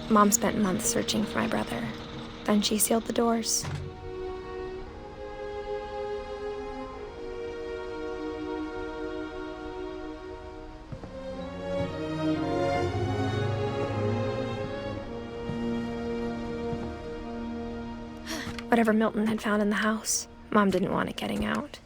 Mom spent months searching for my brother. Then she sealed the doors. Whatever Milton had found in the house, Mom didn't want it getting out.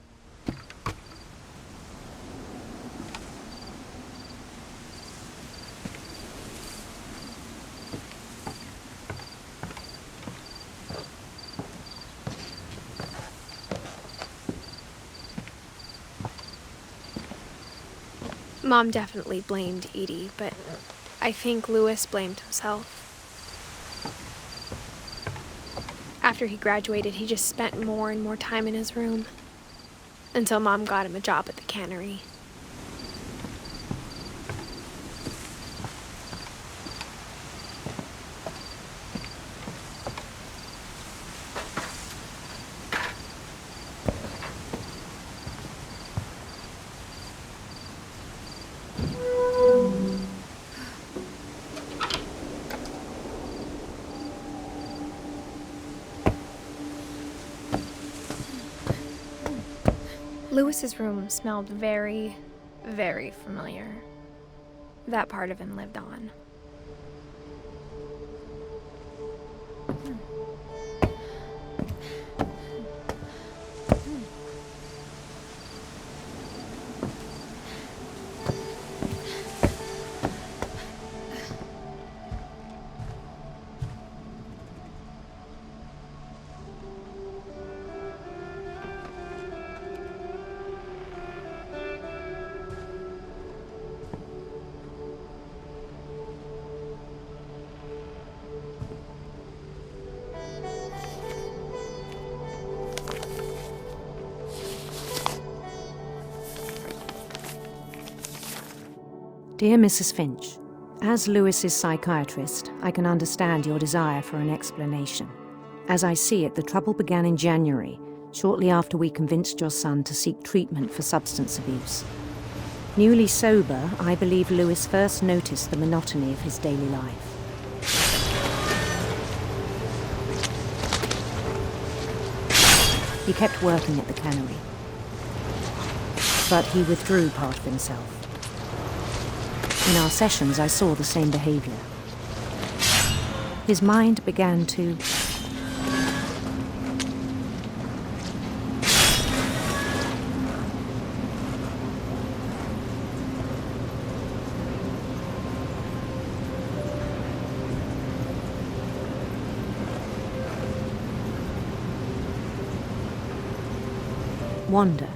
Mom definitely blamed Edie, but I think Louis blamed himself. After he graduated, he just spent more and more time in his room, until Mom got him a job at the cannery. Louis's room smelled very, very familiar. That part of him lived on. Dear Mrs. Finch, as Louis's psychiatrist, I can understand your desire for an explanation. As I see it, the trouble began in January, shortly after we convinced your son to seek treatment for substance abuse. Newly sober, I believe Louis first noticed the monotony of his daily life. He kept working at the cannery, but he withdrew part of himself. In our sessions, I saw the same behavior. His mind began to wander.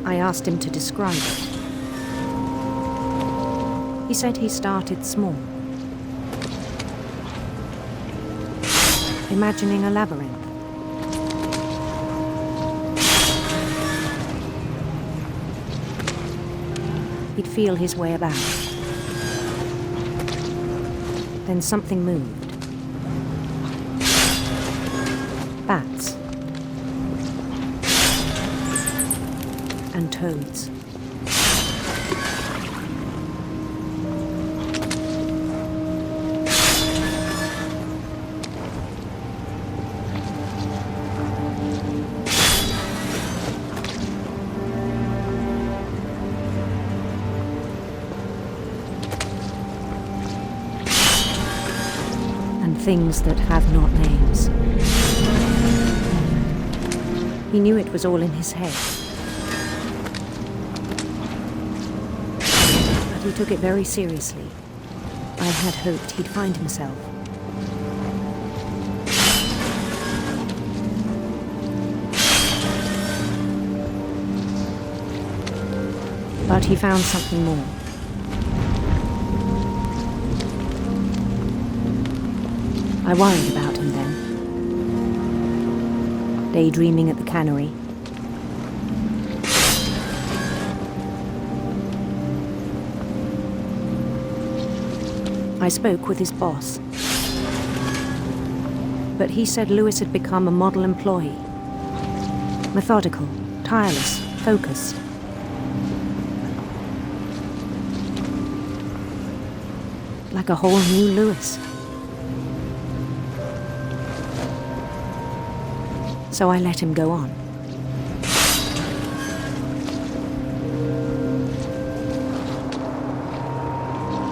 I asked him to describe it. He said he started small, imagining a labyrinth. He'd feel his way about. Then something moved. Bats. And toads. And things that have not names. He knew it was all in his head. He took it very seriously. I had hoped he'd find himself. But he found something more. I worried about him then. Daydreaming at the cannery. I spoke with his boss, but he said Lewis had become a model employee. Methodical, tireless, focused. Like a whole new Lewis. So I let him go on.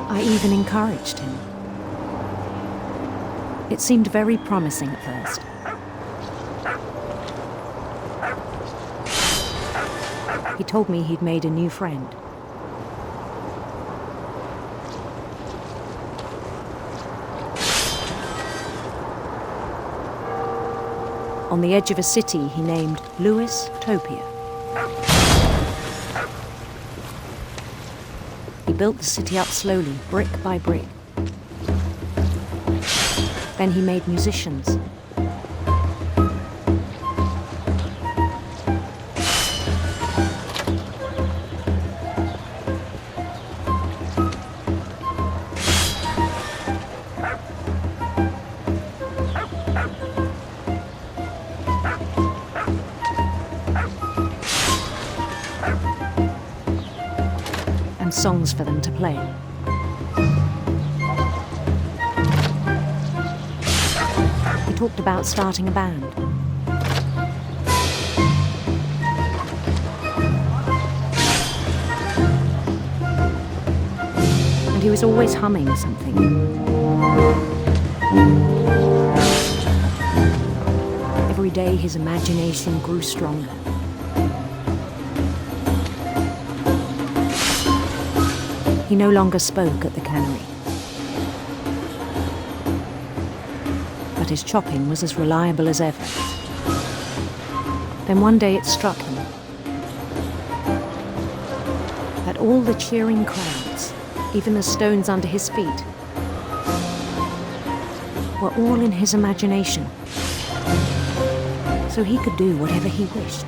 I even encouraged him. It seemed very promising at first. He told me he'd made a new friend. On the edge of a city he named Lewis Topia. He built the city up slowly, brick by brick. Then he made musicians. And songs for them to play. He talked about starting a band. And he was always humming something. Every day his imagination grew stronger. He no longer spoke at the cannery. But his chopping was as reliable as ever. Then one day it struck him that all the cheering crowds, even the stones under his feet, were all in his imagination. So he could do whatever he wished.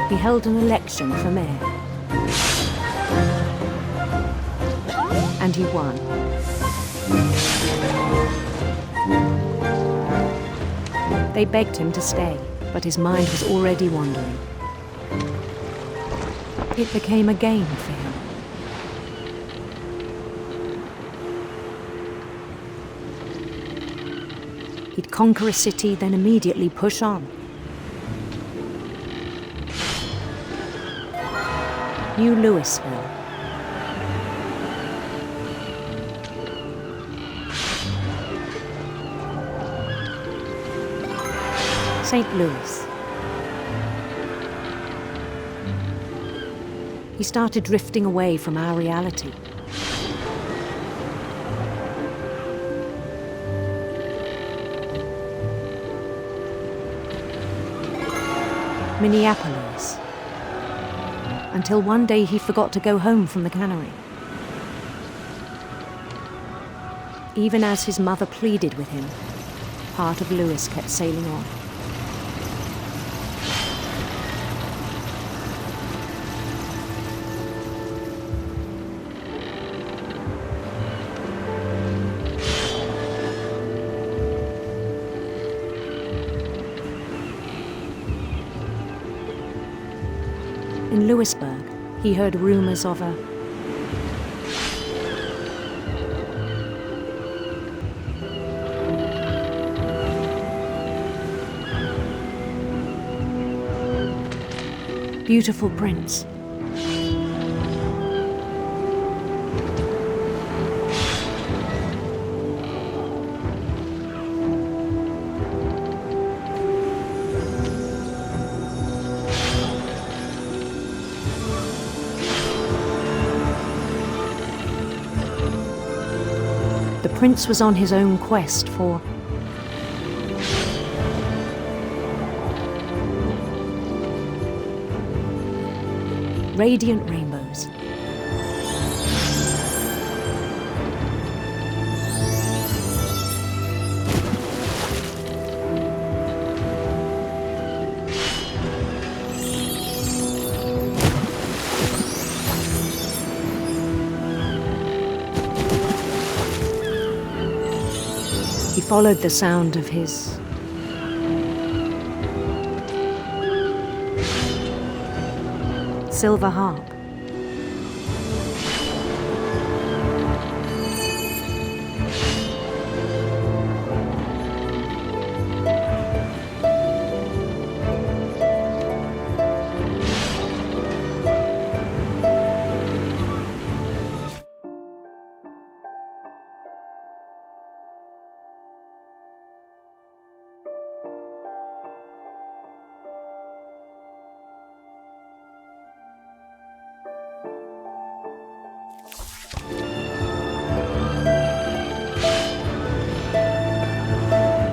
He held an election for mayor. And he won. They begged him to stay, but his mind was already wandering. It became a game for him. He'd conquer a city, then immediately push on. New Louisville. St. Louis. He started drifting away from our reality. Minneapolis. Until one day he forgot to go home from the cannery. Even as his mother pleaded with him, part of Lewis kept sailing on. In Lewisburg, he heard rumors of a beautiful prince. The prince was on his own quest for radiant rainbows. followed the sound of his silver harp.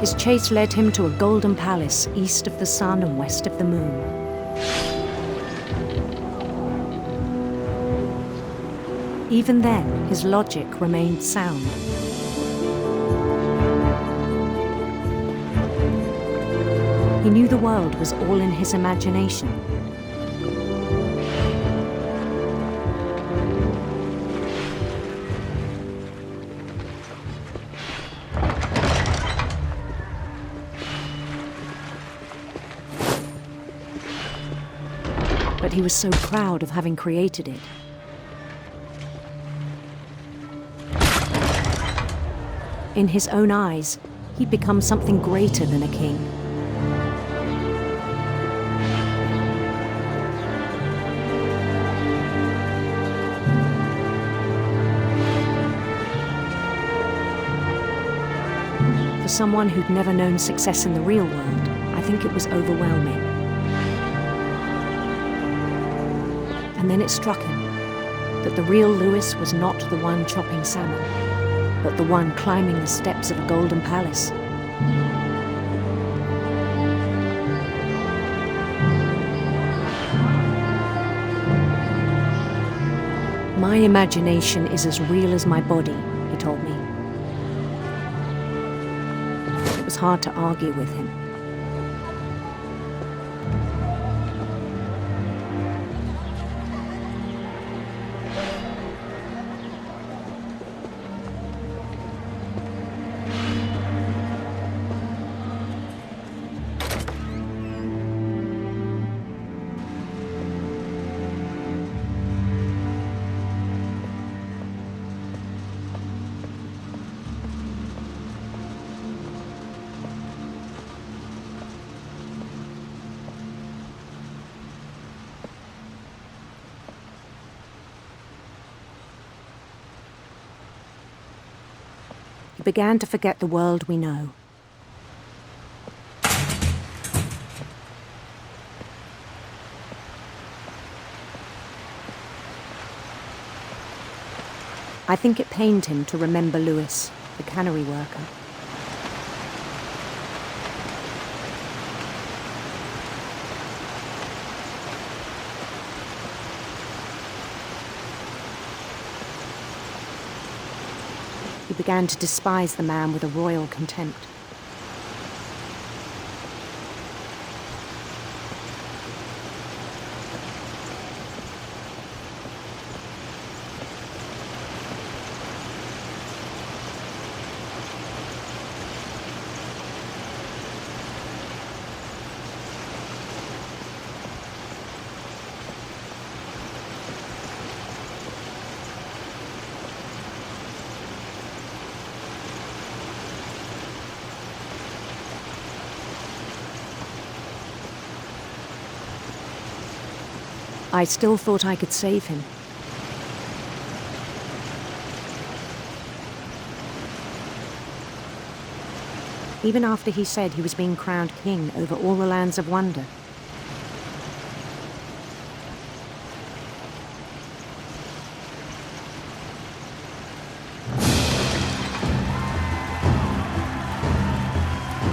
His chase led him to a golden palace east of the sun and west of the moon. Even then, his logic remained sound. He knew the world was all in his imagination. But he was so proud of having created it. In his own eyes, he'd become something greater than a king. For someone who'd never known success in the real world, I think it was overwhelming. And then it struck him that the real Lewis was not the one chopping salmon, but the one climbing the steps of a golden palace. My imagination is as real as my body, he told me. It was hard to argue with him. He began to forget the world we know. I think it pained him to remember Lewis, the cannery worker. He began to despise the man with a royal contempt. I still thought I could save him. Even after he said he was being crowned king over all the lands of wonder.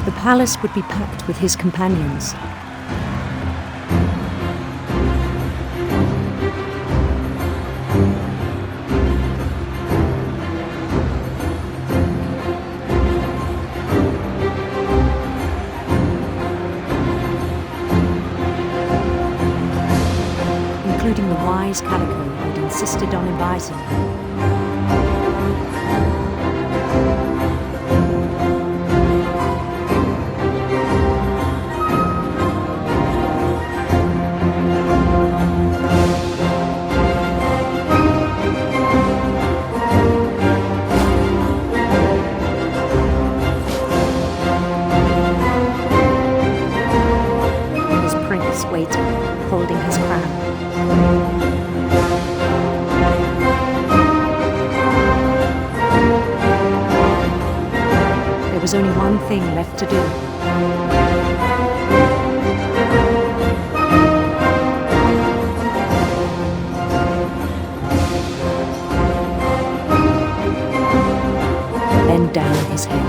The palace would be packed with his companions. Including the wise Calico who'd insisted on advising them. Louis waiting, holding his crown. There was only one thing left to do. Bend down his head.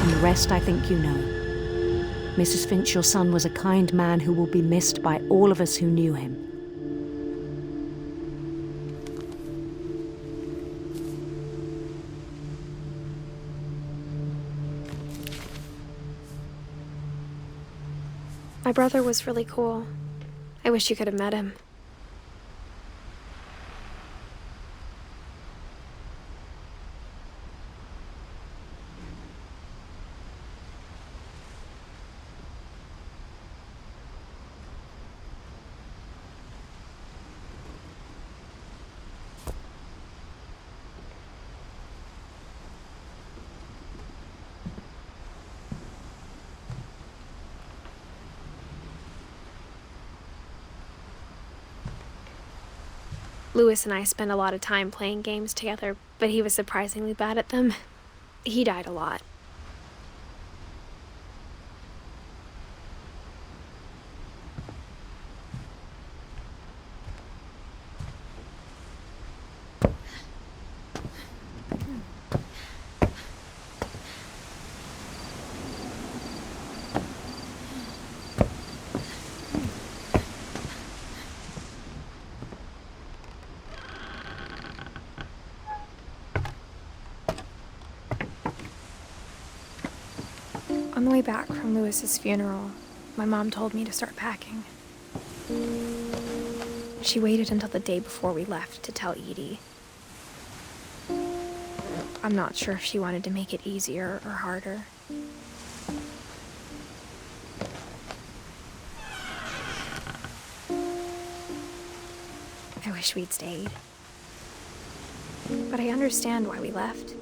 And the rest I think you know. Mrs. Finch, your son was a kind man who will be missed by all of us who knew him. My brother was really cool. I wish you could have met him. Louis and I spent a lot of time playing games together, but he was surprisingly bad at them. He died a lot. On the way back from Louis's funeral, my mom told me to start packing. She waited until the day before we left to tell Edie. I'm not sure if she wanted to make it easier or harder. I wish we'd stayed. But I understand why we left.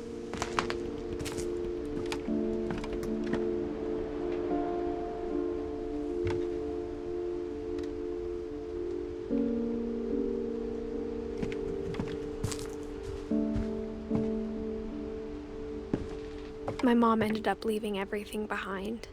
My mom ended up leaving everything behind.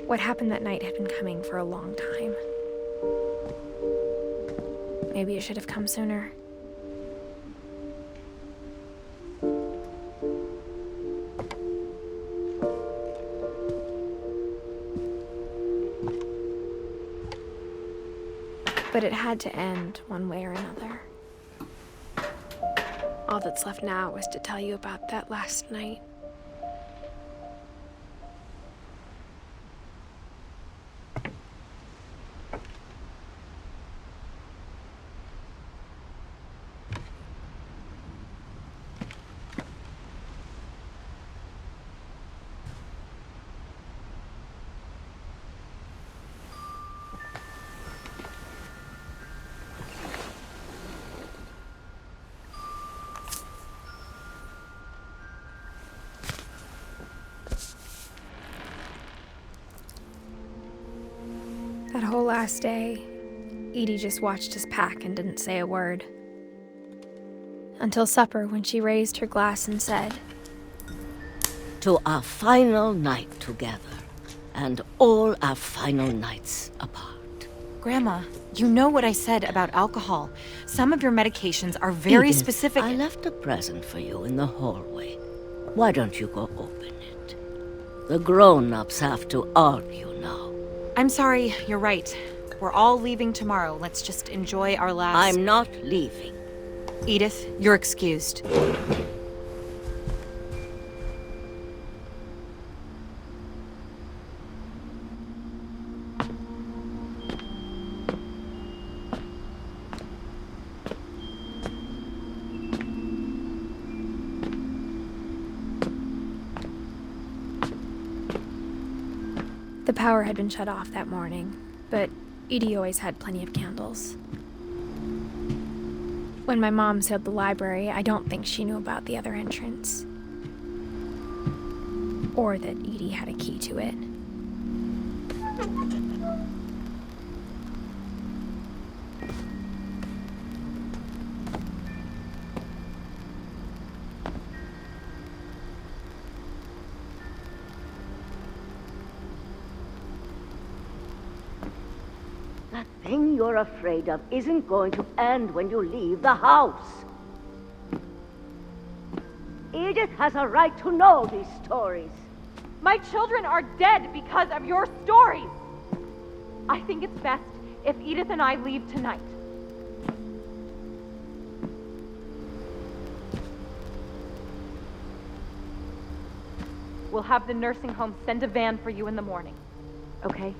What happened that night had been coming for a long time. Maybe it should have come sooner. But it had to end one way or another. All that's left now is to tell you about that last night. That whole last day, Edie just watched us pack and didn't say a word. Until supper, when she raised her glass and said, "To our final night together, and all our final nights apart." Grandma, you know what I said about alcohol. Some of your medications are very Edith, specific. I left a present for you in the hallway. Why don't you go open it? The grown-ups have to argue now. I'm sorry, you're right. We're all leaving tomorrow. Let's just enjoy our last... I'm not leaving. Edith, you're excused. The power had been shut off that morning, but Edie always had plenty of candles. When my mom sealed the library, I don't think she knew about the other entrance. Or that Edie had a key to it. That thing you're afraid of isn't going to end when you leave the house. Edith has a right to know these stories. My children are dead because of your stories. I think it's best if Edith and I leave tonight. We'll have the nursing home send a van for you in the morning, okay?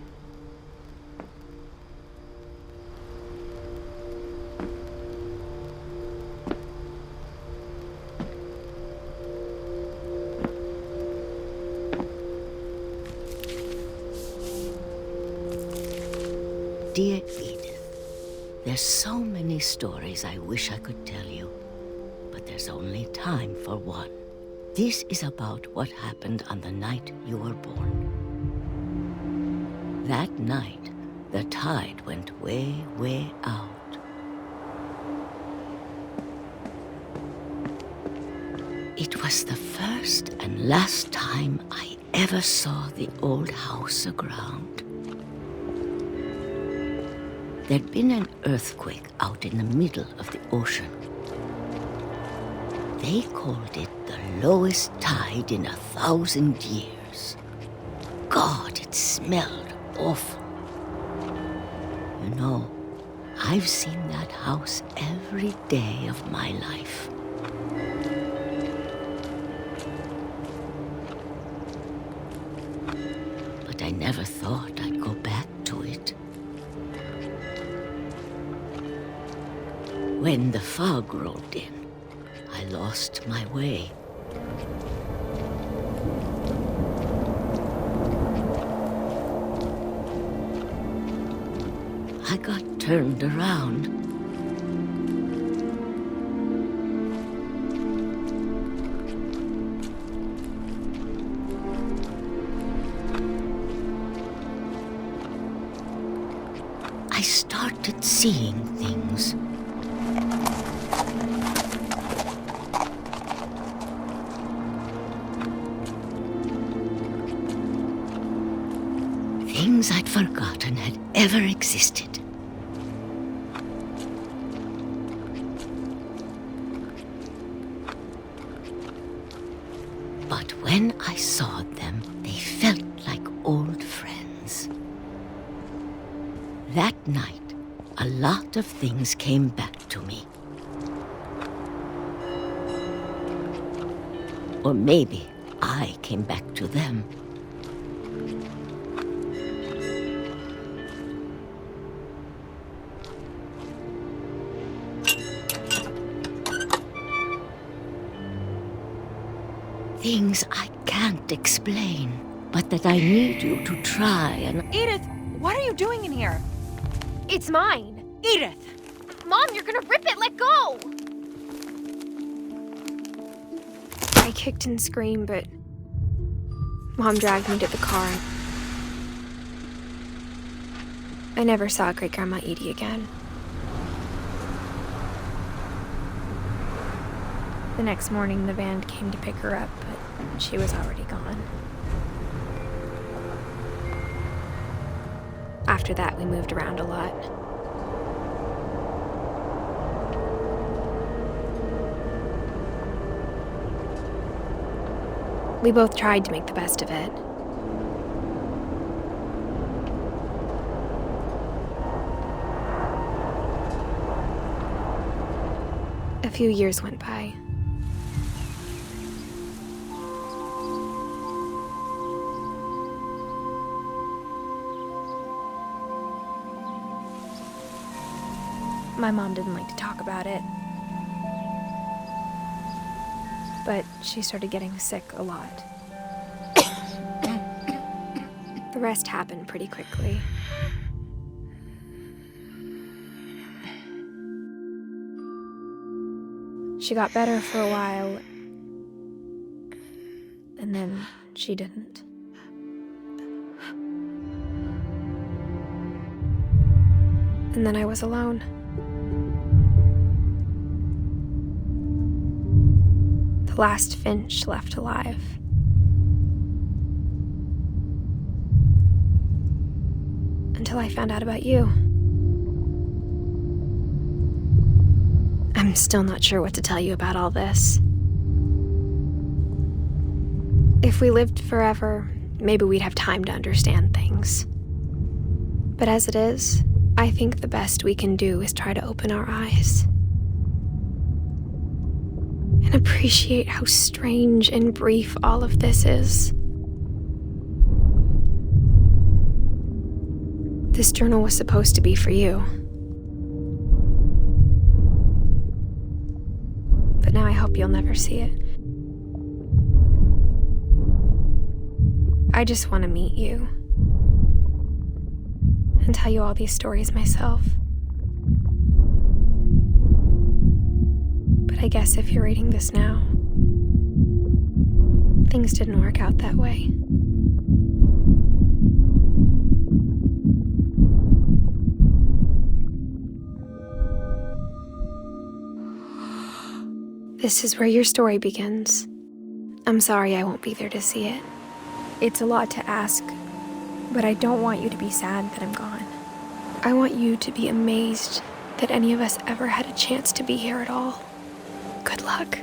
Dear Edith, there's so many stories I wish I could tell you, but there's only time for one. This is about what happened on the night you were born. That night, the tide went way, way out. It was the first and last time I ever saw the old house aground. There'd been an earthquake out in the middle of the ocean. They called it the lowest tide in 1,000 years. God, it smelled awful. You know, I've seen that house every day of my life. But I never thought I'd go back to it. When the fog rolled in, I lost my way. I got turned around. I started seeing things. Things I'd forgotten had ever existed. But when I saw them, they felt like old friends. That night, a lot of things came back to me. Or maybe I came back to them. Things I can't explain, but that I need you to try and... Edith, what are you doing in here? It's mine. Edith! Mom, you're gonna rip it! Let go! I kicked and screamed, but Mom dragged me to the car. I never saw Great-Grandma Edie again. The next morning, the van came to pick her up, but she was already gone. After that, we moved around a lot. We both tried to make the best of it. A few years went by. My mom didn't like to talk about it. But she started getting sick a lot. The rest happened pretty quickly. She got better for a while, and then she didn't. And then I was alone. The last Finch left alive. Until I found out about you. I'm still not sure what to tell you about all this. If we lived forever, maybe we'd have time to understand things. But as it is, I think the best we can do is try to open our eyes. And appreciate how strange and brief all of this is. This journal was supposed to be for you. But now I hope you'll never see it. I just want to meet you. And tell you all these stories myself. But I guess if you're reading this now, things didn't work out that way. This is where your story begins. I'm sorry I won't be there to see it. It's a lot to ask, but I don't want you to be sad that I'm gone. I want you to be amazed that any of us ever had a chance to be here at all. Good luck.